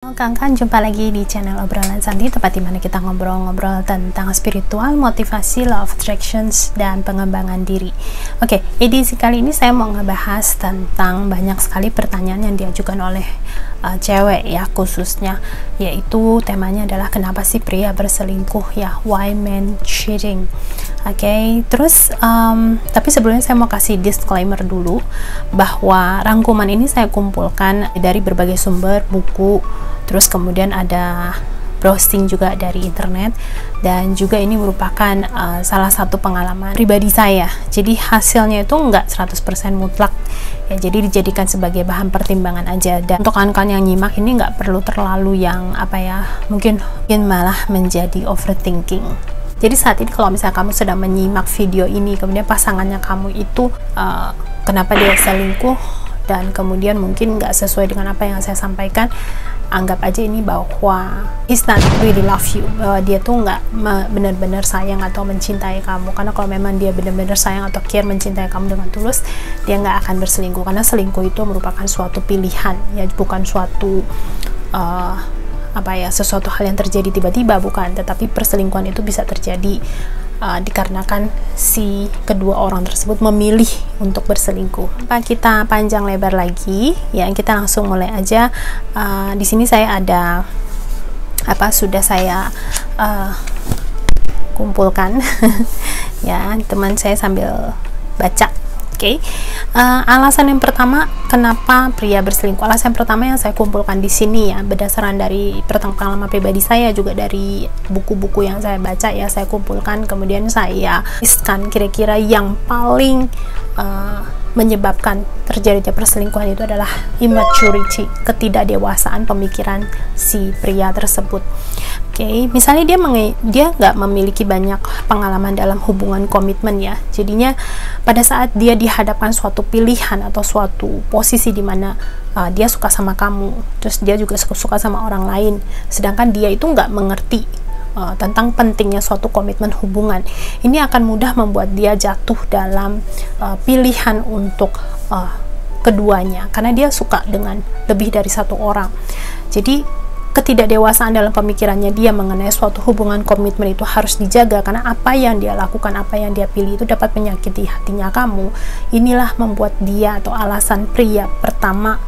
Kawan-kawan, jumpa lagi di channel Obrolan Santi, tempat dimana kita ngobrol-ngobrol tentang spiritual, motivasi, law of attractions, dan pengembangan diri. Oke, edisi kali ini saya mau ngebahas tentang banyak sekali pertanyaan yang diajukan oleh cewek ya, khususnya, yaitu temanya adalah kenapa sih pria berselingkuh ya, why men cheating. Oke, terus tapi sebelumnya saya mau kasih disclaimer dulu bahwa rangkuman ini saya kumpulkan dari berbagai sumber, buku, terus kemudian ada browsing juga dari internet, dan juga ini merupakan salah satu pengalaman pribadi saya. Jadi hasilnya itu enggak 100% mutlak ya, jadi dijadikan sebagai bahan pertimbangan aja. Dan untuk kawan-kawan yang nyimak ini nggak perlu terlalu yang mungkin malah menjadi overthinking. Jadi saat ini kalau misalnya kamu sedang menyimak video ini, kemudian pasangannya kamu itu kenapa dia selingkuh, dan kemudian mungkin nggak sesuai dengan apa yang saya sampaikan, anggap aja ini bahwa he's not really love you, bahwa dia tuh nggak benar-benar sayang atau mencintai kamu. Karena kalau memang dia benar-benar sayang atau care, mencintai kamu dengan tulus, dia nggak akan berselingkuh. Karena selingkuh itu merupakan suatu pilihan ya, bukan suatu sesuatu hal yang terjadi tiba-tiba, bukan. Tetapi perselingkuhan itu bisa terjadi dikarenakan si kedua orang tersebut memilih untuk berselingkuh. Tanpa kita panjang lebar lagi ya, kita langsung mulai aja. Di sini saya ada sudah saya kumpulkan ya, teman saya sambil baca. Oke, alasan yang pertama kenapa pria berselingkuh. Alasan pertama yang saya kumpulkan di sini ya, berdasarkan dari pengalaman pribadi saya, juga dari buku-buku yang saya baca ya, saya kumpulkan, kemudian saya tuliskan kira-kira yang paling menyebabkan terjadinya perselingkuhan itu adalah immaturity, ketidakdewasaan pemikiran si pria tersebut. Oke, misalnya dia nggak memiliki banyak pengalaman dalam hubungan komitmen ya, jadinya pada saat dia dihadapkan suatu pilihan atau suatu posisi di mana dia suka sama kamu, terus dia juga suka sama orang lain, sedangkan dia itu nggak mengerti tentang pentingnya suatu komitmen hubungan, ini akan mudah membuat dia jatuh dalam pilihan untuk keduanya, karena dia suka dengan lebih dari satu orang. Jadi ketidakdewasaan dalam pemikirannya dia mengenai suatu hubungan komitmen itu harus dijaga, karena apa yang dia lakukan, apa yang dia pilih itu dapat menyakiti hatinya kamu. Inilah membuat dia, atau alasan pria pertama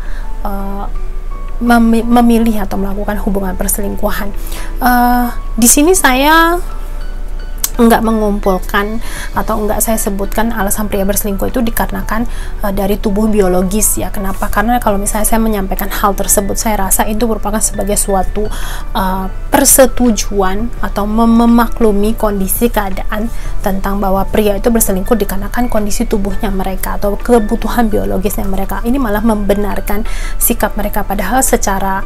memilih atau melakukan hubungan perselingkuhan. Di sini saya enggak mengumpulkan atau enggak saya sebutkan alasan pria berselingkuh itu dikarenakan dari tubuh biologis ya. Kenapa? Karena kalau misalnya saya menyampaikan hal tersebut, saya rasa itu merupakan sebagai suatu persetujuan atau memaklumi kondisi keadaan tentang bahwa pria itu berselingkuh dikarenakan kondisi tubuhnya mereka atau kebutuhan biologisnya mereka. Ini malah membenarkan sikap mereka, padahal secara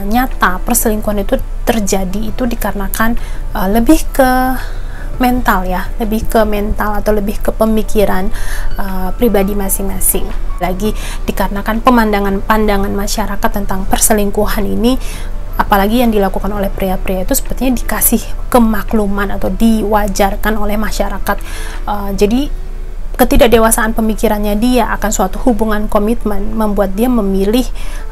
nyata perselingkuhan itu terjadi itu dikarenakan lebih ke mental ya, lebih ke mental atau lebih ke pemikiran pribadi masing-masing. Lagi dikarenakan pandangan masyarakat tentang perselingkuhan ini, apalagi yang dilakukan oleh pria-pria itu sepertinya dikasih kemakluman atau diwajarkan oleh masyarakat. Jadi ketidakdewasaan pemikirannya dia akan suatu hubungan komitmen membuat dia memilih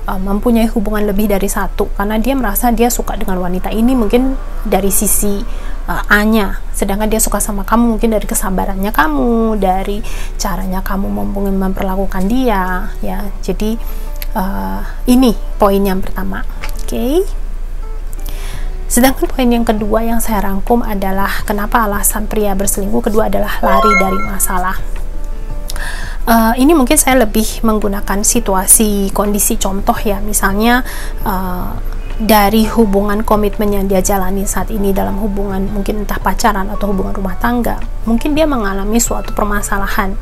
mempunyai hubungan lebih dari satu, karena dia merasa dia suka dengan wanita ini mungkin dari sisi A-nya, sedangkan dia suka sama kamu mungkin dari kesabarannya kamu, dari caranya kamu memperlakukan dia ya. Jadi ini poin yang pertama. Oke. Sedangkan poin yang kedua yang saya rangkum adalah kenapa alasan pria berselingkuh kedua adalah lari dari masalah. Ini mungkin saya lebih menggunakan situasi, kondisi contoh ya, misalnya dari hubungan komitmen yang dia jalani saat ini, dalam hubungan mungkin entah pacaran atau hubungan rumah tangga, mungkin dia mengalami suatu permasalahan,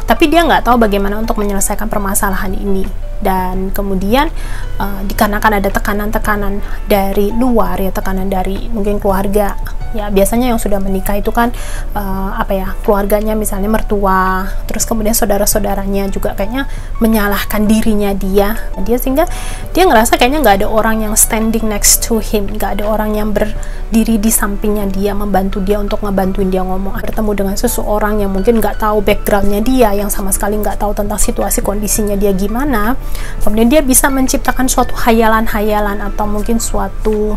tapi dia nggak tahu bagaimana untuk menyelesaikan permasalahan ini, dan kemudian dikarenakan ada tekanan-tekanan dari luar ya, tekanan dari mungkin keluarga Ya, biasanya yang sudah menikah itu kan keluarganya, misalnya mertua, terus kemudian saudara-saudaranya juga kayaknya menyalahkan dirinya dia sehingga dia ngerasa kayaknya nggak ada orang yang standing next to him, nggak ada orang yang berdiri di sampingnya dia, membantu dia untuk ngebantuin dia ngomong. Bertemu dengan seseorang yang mungkin nggak tahu backgroundnya dia, yang sama sekali nggak tahu tentang situasi kondisinya dia gimana, kemudian dia bisa menciptakan suatu hayalan-hayalan atau mungkin suatu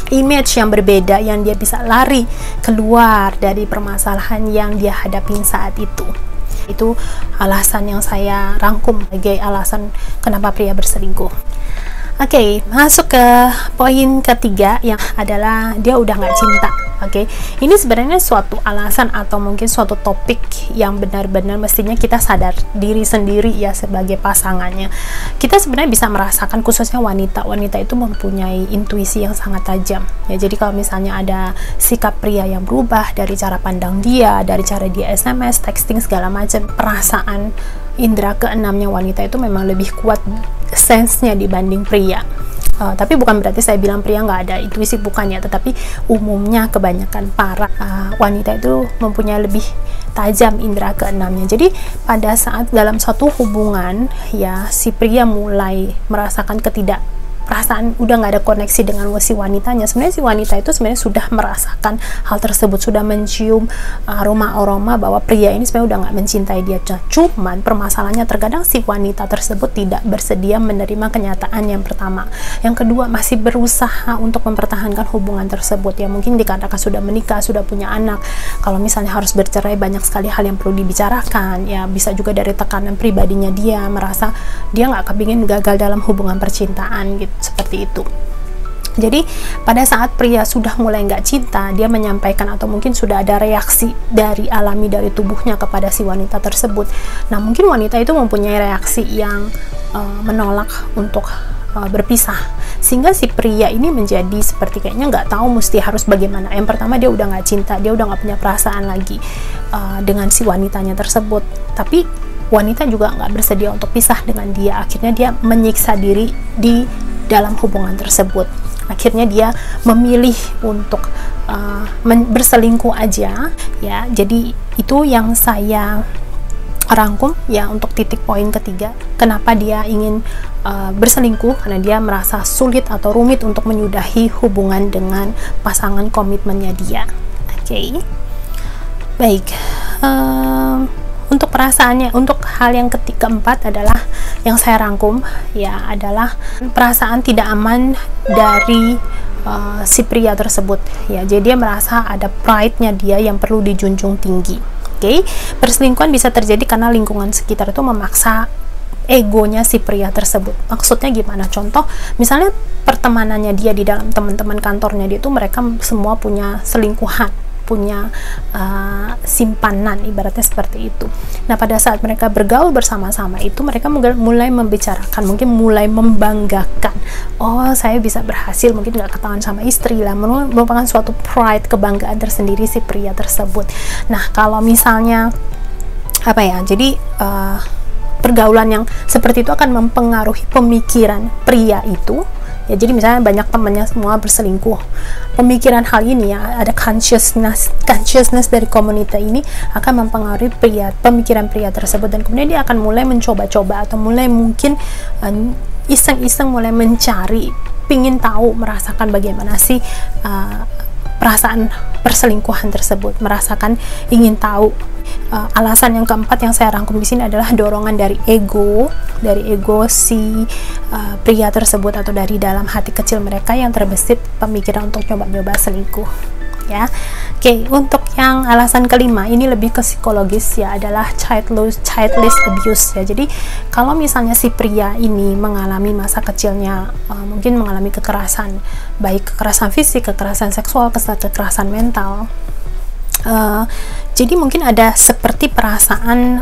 image yang berbeda yang dia bisa lari keluar dari permasalahan yang dia hadapin saat itu. Itu alasan yang saya rangkum sebagai alasan kenapa pria berselingkuh. Oke, masuk ke poin ketiga yang adalah dia udah nggak cinta. Oke, ini sebenarnya suatu alasan atau mungkin suatu topik yang benar-benar mestinya kita sadar diri sendiri ya sebagai pasangannya. Kita sebenarnya bisa merasakan, khususnya wanita itu mempunyai intuisi yang sangat tajam. Ya, jadi kalau misalnya ada sikap pria yang berubah dari cara pandang dia, dari cara dia SMS, texting segala macam, perasaan indera keenamnya wanita itu memang lebih kuat sense-nya dibanding pria. Tapi bukan berarti saya bilang pria nggak ada intuisi, bukan ya, tetapi umumnya kebanyakan para wanita itu mempunyai lebih tajam indera keenamnya. Jadi pada saat dalam satu hubungan ya, si pria mulai merasakan perasaan udah nggak ada koneksi dengan si wanitanya, sebenarnya si wanita itu sebenarnya sudah merasakan hal tersebut, sudah mencium aroma-aroma bahwa pria ini sebenarnya udah nggak mencintai dia. Cuman permasalahannya terkadang si wanita tersebut tidak bersedia menerima kenyataan yang pertama. Yang kedua, masih berusaha untuk mempertahankan hubungan tersebut. Ya mungkin dikatakan sudah menikah, sudah punya anak. Kalau misalnya harus bercerai, banyak sekali hal yang perlu dibicarakan. Ya bisa juga dari tekanan pribadinya, dia merasa dia nggak kepingin gagal dalam hubungan percintaan gitu, seperti itu. Jadi pada saat pria sudah mulai nggak cinta, dia menyampaikan atau mungkin sudah ada reaksi dari tubuhnya kepada si wanita tersebut. Nah mungkin wanita itu mempunyai reaksi yang menolak untuk berpisah, sehingga si pria ini menjadi seperti kayaknya nggak tahu mesti harus bagaimana. Yang pertama, dia udah nggak cinta, dia udah nggak punya perasaan lagi dengan si wanitanya tersebut, tapi wanita juga nggak bersedia untuk pisah dengan dia. Akhirnya dia menyiksa diri di dalam hubungan tersebut. Akhirnya dia memilih untuk berselingkuh aja ya. Jadi itu yang saya rangkum ya untuk titik poin ketiga, kenapa dia ingin berselingkuh, karena dia merasa sulit atau rumit untuk menyudahi hubungan dengan pasangan komitmennya dia. Oke. Baik, untuk perasaannya, untuk hal yang keempat adalah yang saya rangkum ya, adalah perasaan tidak aman dari si pria tersebut ya. Jadi dia merasa ada pride-nya dia yang perlu dijunjung tinggi. Oke, perselingkuhan bisa terjadi karena lingkungan sekitar itu memaksa egonya si pria tersebut. Maksudnya gimana? Contoh, misalnya pertemanannya dia di dalam teman-teman kantornya dia itu mereka semua punya selingkuhan, punya simpanan, ibaratnya seperti itu. Nah pada saat mereka bergaul bersama-sama itu, mereka mulai membicarakan, mungkin mulai membanggakan, oh saya bisa berhasil, mungkin nggak ketahuan sama istri lah, merupakan suatu pride, kebanggaan tersendiri si pria tersebut. Nah kalau misalnya jadi pergaulan yang seperti itu akan mempengaruhi pemikiran pria itu. Ya, jadi misalnya banyak temannya semua berselingkuh, pemikiran hal ini ya, ada consciousness dari komunitas ini akan mempengaruhi pemikiran pria tersebut, dan kemudian dia akan mulai mencoba-coba atau mulai mungkin iseng-iseng mulai mencari, pingin tahu, merasakan bagaimana sih perasaan perselingkuhan tersebut, merasakan, ingin tahu. Alasan yang keempat yang saya rangkum di sini adalah dorongan dari ego si pria tersebut, atau dari dalam hati kecil mereka yang terbesit pemikiran untuk coba-coba selingkuh ya. Oke, untuk yang alasan kelima ini lebih ke psikologis ya, adalah childless abuse ya. Jadi kalau misalnya si pria ini mengalami masa kecilnya mungkin mengalami kekerasan, baik kekerasan fisik, kekerasan seksual, kekerasan mental, jadi mungkin ada seperti perasaan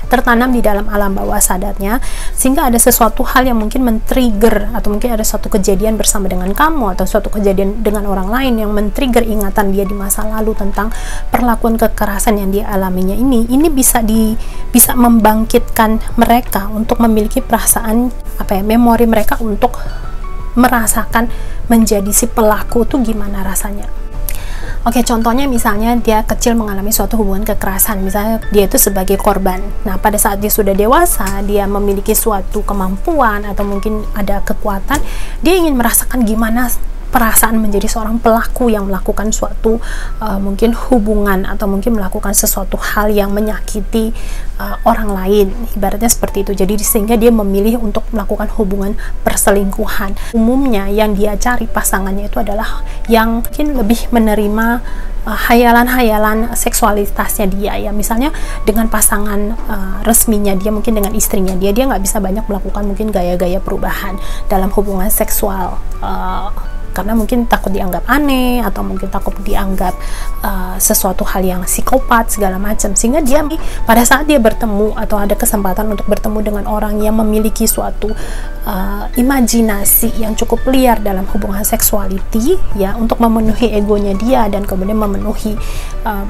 tertanam di dalam alam bawah sadarnya, sehingga ada sesuatu hal yang mungkin men-trigger, atau mungkin ada suatu kejadian bersama dengan kamu atau suatu kejadian dengan orang lain yang men-trigger ingatan dia di masa lalu tentang perlakuan kekerasan yang dia alaminya. Ini bisa membangkitkan mereka untuk memiliki perasaan memori mereka untuk merasakan menjadi si pelaku tuh gimana rasanya. Oke, contohnya misalnya dia kecil mengalami suatu hubungan kekerasan, misalnya dia itu sebagai korban. Nah, pada saat dia sudah dewasa, dia memiliki suatu kemampuan atau mungkin ada kekuatan, dia ingin merasakan gimana perasaan menjadi seorang pelaku yang melakukan suatu mungkin hubungan atau mungkin melakukan sesuatu hal yang menyakiti orang lain, ibaratnya seperti itu. Jadi sehingga dia memilih untuk melakukan hubungan perselingkuhan. Umumnya yang dia cari pasangannya itu adalah yang mungkin lebih menerima hayalan-hayalan seksualitasnya dia, ya misalnya dengan pasangan resminya dia, mungkin dengan istrinya dia nggak bisa banyak melakukan mungkin gaya-gaya perubahan dalam hubungan seksual, karena mungkin takut dianggap aneh atau mungkin takut dianggap sesuatu hal yang psikopat segala macam, sehingga dia pada saat dia bertemu atau ada kesempatan untuk bertemu dengan orang yang memiliki suatu imajinasi yang cukup liar dalam hubungan seksuality, ya, untuk memenuhi egonya dia dan kemudian memenuhi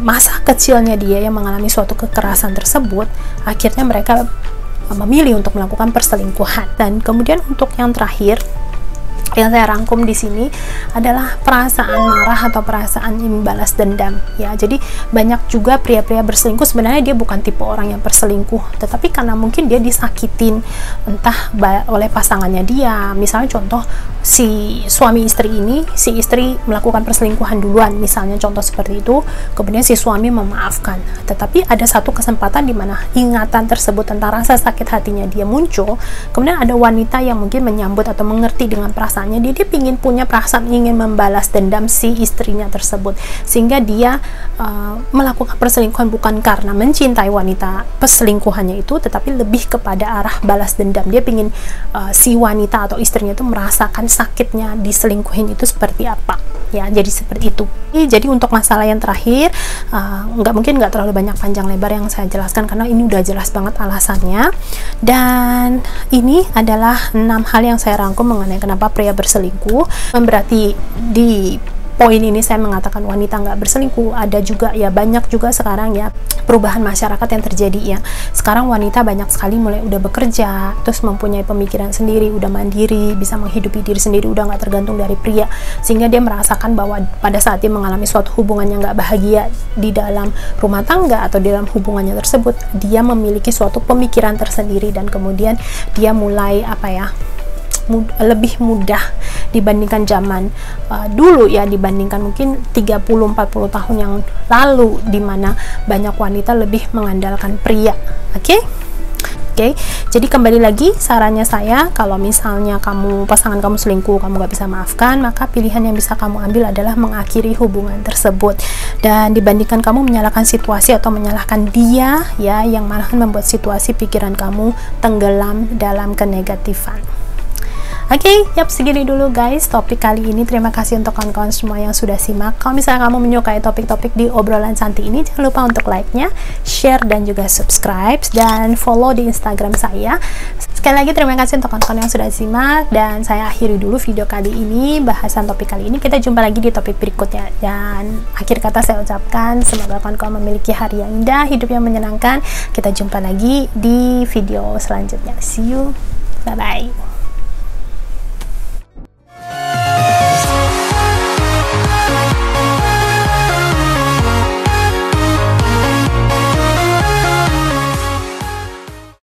masa kecilnya dia yang mengalami suatu kekerasan tersebut, akhirnya mereka memilih untuk melakukan perselingkuhan. Dan kemudian untuk yang terakhir yang saya rangkum di sini adalah perasaan marah atau perasaan ingin balas dendam, ya. Jadi banyak juga pria-pria berselingkuh sebenarnya dia bukan tipe orang yang berselingkuh, tetapi karena mungkin dia disakitin entah oleh pasangannya dia. Misalnya contoh, si suami istri ini, si istri melakukan perselingkuhan duluan, misalnya contoh seperti itu, kemudian si suami memaafkan, tetapi ada satu kesempatan di mana ingatan tersebut tentang rasa sakit hatinya dia muncul, kemudian ada wanita yang mungkin menyambut atau mengerti dengan perasaan dia ingin punya perasaan ingin membalas dendam si istrinya tersebut, sehingga dia melakukan perselingkuhan bukan karena mencintai wanita perselingkuhannya itu, tetapi lebih kepada arah balas dendam. Dia ingin si wanita atau istrinya itu merasakan sakitnya diselingkuhin itu seperti apa, ya. Jadi seperti itu. Jadi untuk masalah yang terakhir, nggak terlalu banyak panjang lebar yang saya jelaskan karena ini udah jelas banget alasannya. Dan ini adalah 6 hal yang saya rangkum mengenai kenapa pria berselingkuh. Berarti di poin ini saya mengatakan wanita nggak berselingkuh. Ada juga, ya banyak juga sekarang ya perubahan masyarakat yang terjadi, ya. Sekarang wanita banyak sekali mulai udah bekerja, terus mempunyai pemikiran sendiri, udah mandiri, bisa menghidupi diri sendiri, udah nggak tergantung dari pria, sehingga dia merasakan bahwa pada saat dia mengalami suatu hubungan yang nggak bahagia di dalam rumah tangga atau di dalam hubungannya tersebut, dia memiliki suatu pemikiran tersendiri dan kemudian dia mulai lebih mudah dibandingkan zaman dulu, ya, dibandingkan mungkin 30-40 tahun yang lalu, di mana banyak wanita lebih mengandalkan pria. Oke, jadi kembali lagi sarannya saya, kalau misalnya pasangan kamu selingkuh, kamu gak bisa maafkan, maka pilihan yang bisa kamu ambil adalah mengakhiri hubungan tersebut. Dan dibandingkan kamu menyalahkan situasi atau menyalahkan dia, ya, yang malahan membuat situasi pikiran kamu tenggelam dalam kenegatifan. Segini dulu guys topik kali ini. Terima kasih untuk kawan-kawan semua yang sudah simak. Kalau misalnya kamu menyukai topik-topik di obrolan santai ini, jangan lupa untuk like-nya, share, dan juga subscribe, dan follow di Instagram saya. Sekali lagi terima kasih untuk kawan-kawan yang sudah simak, dan saya akhiri dulu video kali ini, bahasan topik kali ini. Kita jumpa lagi di topik berikutnya, dan akhir kata saya ucapkan semoga kawan-kawan memiliki hari yang indah, hidup yang menyenangkan. Kita jumpa lagi di video selanjutnya. See you, bye bye.